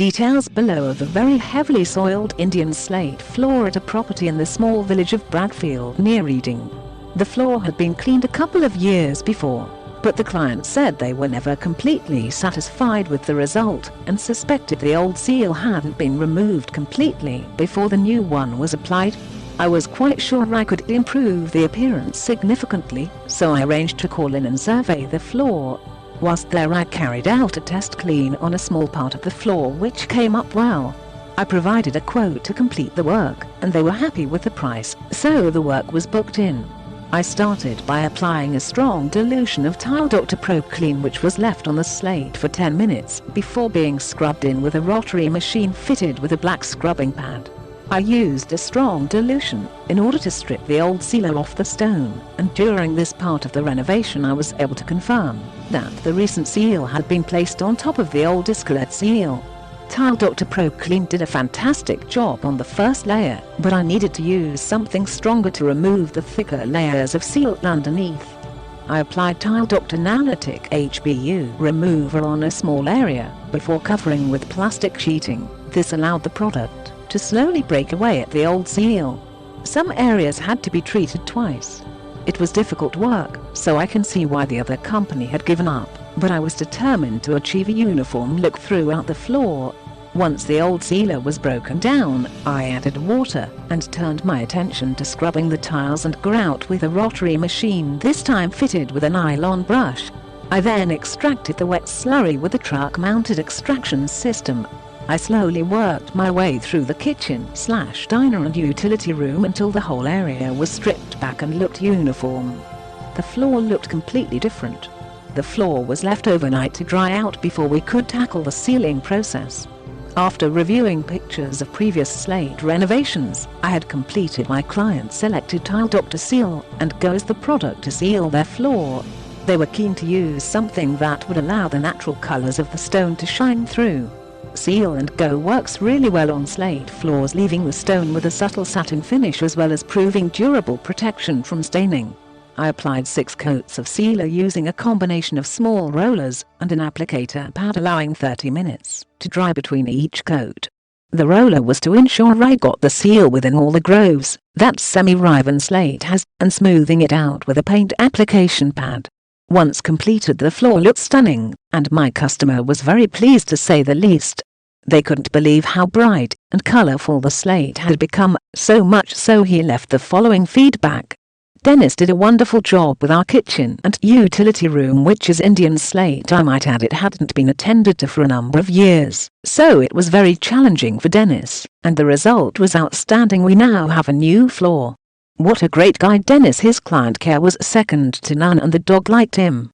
Details below of the very heavily soiled Indian slate floor at a property in the small village of Bradfield near Reading. The floor had been cleaned a couple of years before, but the client said they were never completely satisfied with the result and suspected the old seal hadn't been removed completely before the new one was applied. I was quite sure I could improve the appearance significantly, so I arranged to call in and survey the floor. Whilst there, I carried out a test clean on a small part of the floor which came up well. I provided a quote to complete the work, and they were happy with the price, so the work was booked in. I started by applying a strong dilution of Tile Dr. Pro Clean which was left on the slate for 10 minutes before being scrubbed in with a rotary machine fitted with a black scrubbing pad. I used a strong dilution in order to strip the old sealer off the stone, and during this part of the renovation I was able to confirm that the recent seal had been placed on top of the old discoloured seal. Tile Dr. Pro Clean did a fantastic job on the first layer, but I needed to use something stronger to remove the thicker layers of seal underneath. I applied Tile Dr. Nanotic HBU remover on a small area before covering with plastic sheeting. This allowed the product to slowly break away at the old seal. Some areas had to be treated twice. It was difficult work, so I can see why the other company had given up, but I was determined to achieve a uniform look throughout the floor. Once the old sealer was broken down, I added water and turned my attention to scrubbing the tiles and grout with a rotary machine, this time fitted with a nylon brush. I then extracted the wet slurry with a truck-mounted extraction system. I slowly worked my way through the kitchen/diner and utility room until the whole area was stripped back and looked uniform. The floor looked completely different. The floor was left overnight to dry out before we could tackle the sealing process. After reviewing pictures of previous slate renovations, I had completed my client's selected Tile Dr. Seal and Go as the product to seal their floor. They were keen to use something that would allow the natural colors of the stone to shine through. Seal and Go works really well on slate floors, leaving the stone with a subtle satin finish as well as proving durable protection from staining. I applied 6 coats of sealer using a combination of small rollers and an applicator pad, allowing 30 minutes to dry between each coat. The roller was to ensure I got the seal within all the grooves that semi-riven slate has, and smoothing it out with a paint application pad. Once completed, the floor looked stunning, and my customer was very pleased, to say the least. They couldn't believe how bright and colourful the slate had become, so much so he left the following feedback. "Dennis did a wonderful job with our kitchen and utility room, which is Indian slate. I might add it hadn't been attended to for a number of years, so it was very challenging for Dennis, and the result was outstanding. We now have a new floor." What a great guy Dennis. His client care was second to none and the dog liked him.